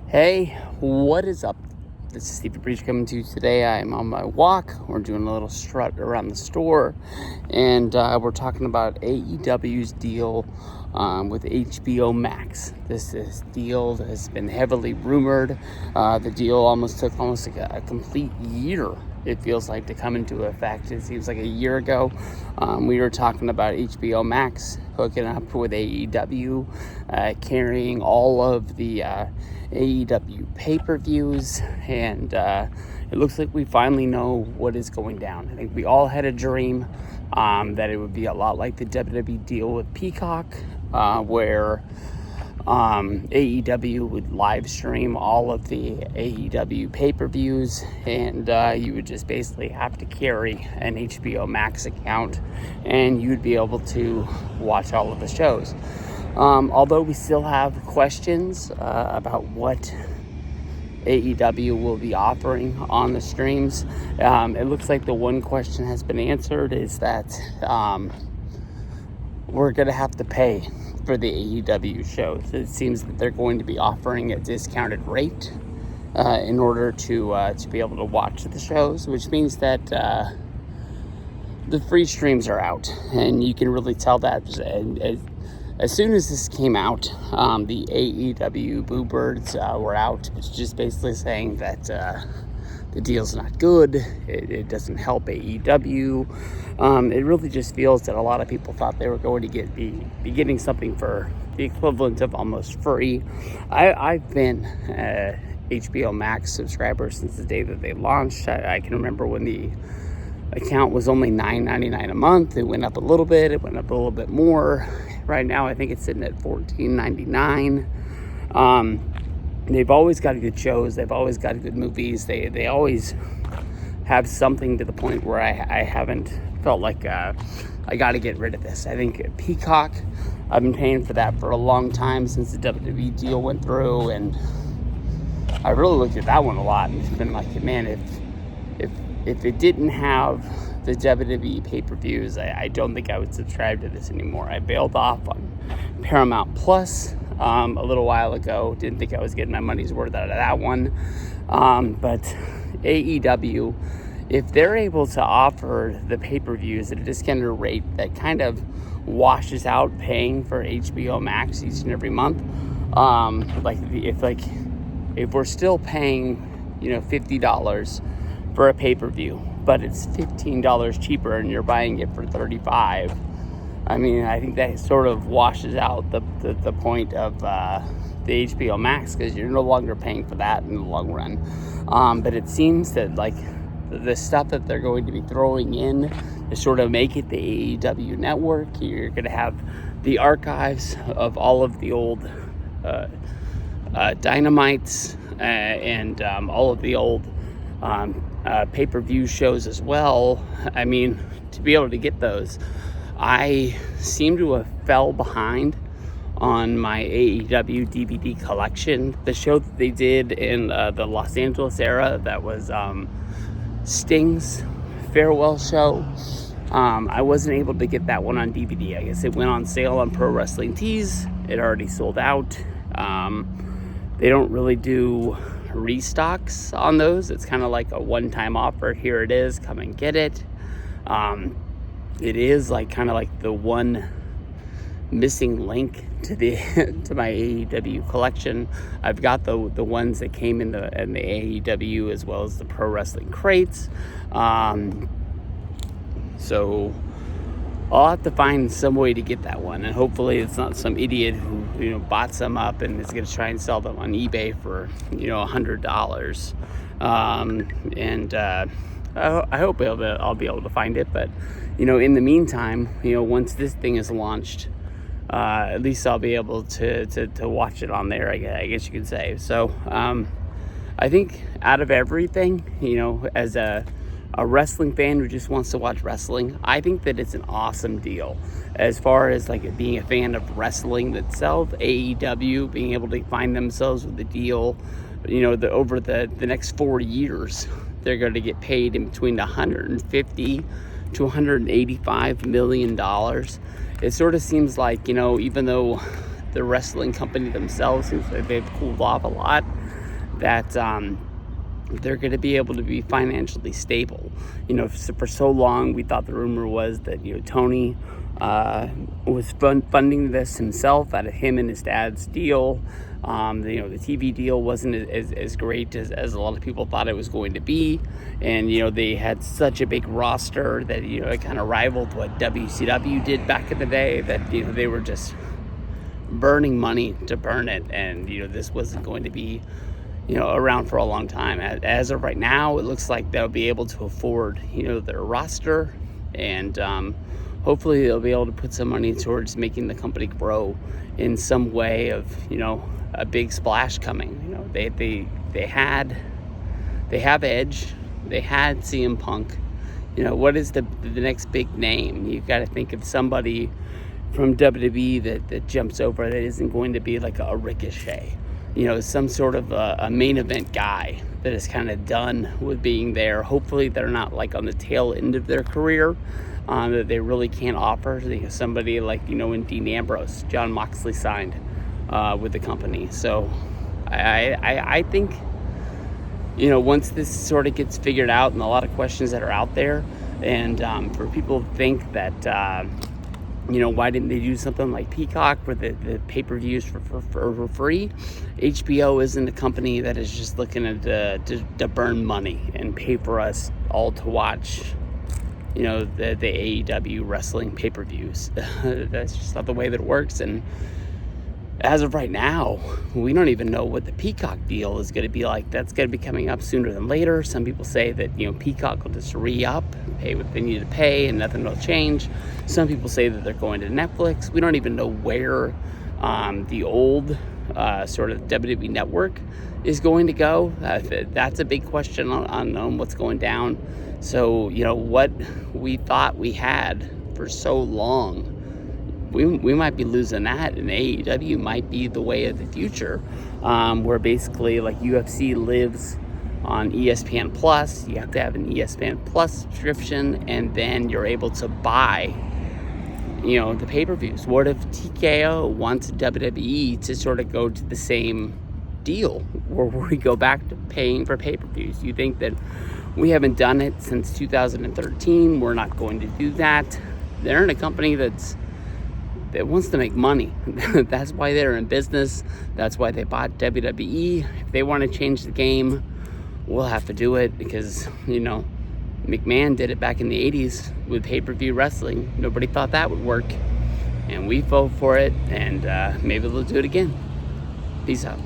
Hey, what is up? This is Steve Breach coming to you today. I'm on my walk. We're doing a little strut around the store, and we're talking about AEW's deal with HBO MAX. This deal has been heavily rumored. The deal almost took like a complete year, it feels like, to come into effect. It seems like a year ago we were talking about HBO Max hooking up with AEW, carrying all of the AEW pay-per-views, and it looks like we finally know what is going down. I think we all had a dream that it would be a lot like the WWE deal with Peacock, where AEW would live stream all of the AEW pay-per-views, and you would just basically have to carry an HBO Max account and you'd be able to watch all of the shows. Although we still have questions about what AEW will be offering on the streams, it looks like the one question has been answered, is that we're going to have to pay for the AEW shows. It seems that they're going to be offering a discounted rate in order to be able to watch the shows, which means that the free streams are out, and you can really tell that. As soon as this came out, the AEW Boo Birds were out, which is just basically saying that the deal's not good, it doesn't help AEW. It really just feels that a lot of people thought they were going to be getting something for the equivalent of almost free. I've been HBO Max subscriber since the day that they launched. I can remember when the account was only $9.99 a month. It went up a little bit, it went up a little bit more. Right now, I think it's sitting at $14.99. They've always got good shows. They've always got good movies. They always have something, to the point where I haven't felt like I got to get rid of this. I think Peacock, I've been paying for that for a long time, since the WWE deal went through, and I really looked at that one a lot and been like, man, if it didn't have the WWE pay-per-views, I don't think I would subscribe to this anymore. I bailed off on Paramount Plus a little while ago. Didn't think I was getting my money's worth out of that one. But AEW, if they're able to offer the pay-per-views at a discounted rate that kind of washes out paying for HBO Max each and every month, if we're still paying, $50 for a pay-per-view, but it's $15 cheaper and you're buying it for $35. I mean, I think that sort of washes out the point of the HBO Max, because you're no longer paying for that in the long run. But it seems that, like, the stuff that they're going to be throwing in to sort of make it the AEW network, you're going to have the archives of all of the old Dynamites and all of the old pay-per-view shows as well. I mean, to be able to get those, I seem to have fell behind on my AEW DVD collection. The show that they did in the Los Angeles era, that was Sting's farewell show, I wasn't able to get that one on DVD. I guess it went on sale on Pro Wrestling Tees. It already sold out. They don't really do restocks on those. It's kind of like a one-time offer. Here it is, come and get it. It is like kind of like the one missing link to my AEW collection. I've got the ones that came in the AEW, as well as the Pro Wrestling crates. So I'll have to find some way to get that one, and hopefully it's not some idiot who bought some up and is going to try and sell them on eBay for $100. I hope I'll be able to find it. But in the meantime, once this thing is launched, at least I'll be able to watch it on there, I guess you could say. So I think out of everything, as a wrestling fan who just wants to watch wrestling, I think that it's an awesome deal. As far as like being a fan of wrestling itself, AEW being able to find themselves with a deal, over the next 4 years, they're going to get paid in between $150 to $185 million. It sort of seems like, even though the wrestling company themselves seems like they've cooled off a lot, that they're going to be able to be financially stable. For so long we thought the rumor was that Tony was funding this himself out of him and his dad's deal. The TV deal wasn't as great as a lot of people thought it was going to be, and they had such a big roster that it kind of rivaled what WCW did back in the day, that they were just burning money to burn it, and this wasn't going to be around for a long time. As of right now, it looks like they'll be able to afford their roster, and hopefully they'll be able to put some money towards making the company grow in some way of a big splash coming. They have Edge, they had CM Punk. What is the next big name? You've got to think of somebody from WWE that jumps over, that isn't going to be like a Ricochet. Some sort of a main event guy that is kind of done with being there. Hopefully they're not like on the tail end of their career, that they really can't offer. Somebody like, when Dean Ambrose, John Moxley signed with the company. So I think, once this sort of gets figured out, and a lot of questions that are out there, and for people to think that, why didn't they do something like Peacock where the pay-per-views for free? HBO isn't a company that is just looking to burn money and pay for us all to watch, the AEW wrestling pay-per-views. That's just not the way that it works. And as of right now, we don't even know what the Peacock deal is going to be like. That's going to be coming up sooner than later. Some people say that, Peacock will just re-up, pay what they need to pay, and nothing will change. Some people say that they're going to Netflix. We don't even know where the old sort of WWE network is going to go. That's a big question on what's going down. So, what we thought we had for so long, we might be losing that, and AEW might be the way of the future, where basically like UFC lives on ESPN Plus. You have to have an ESPN Plus subscription, and then you're able to buy the pay-per-views. What if TKO wants WWE to sort of go to the same deal, where we go back to paying for pay-per-views? You think that we haven't done it since 2013? We're not going to do that. They're in a company that wants to make money. That's why they're in business. That's why they bought WWE. If they want to change the game, we'll have to do it, because McMahon did it back in the 80s with pay-per-view wrestling. Nobody thought that would work, and we fought for it, and maybe they'll do it again. Peace out.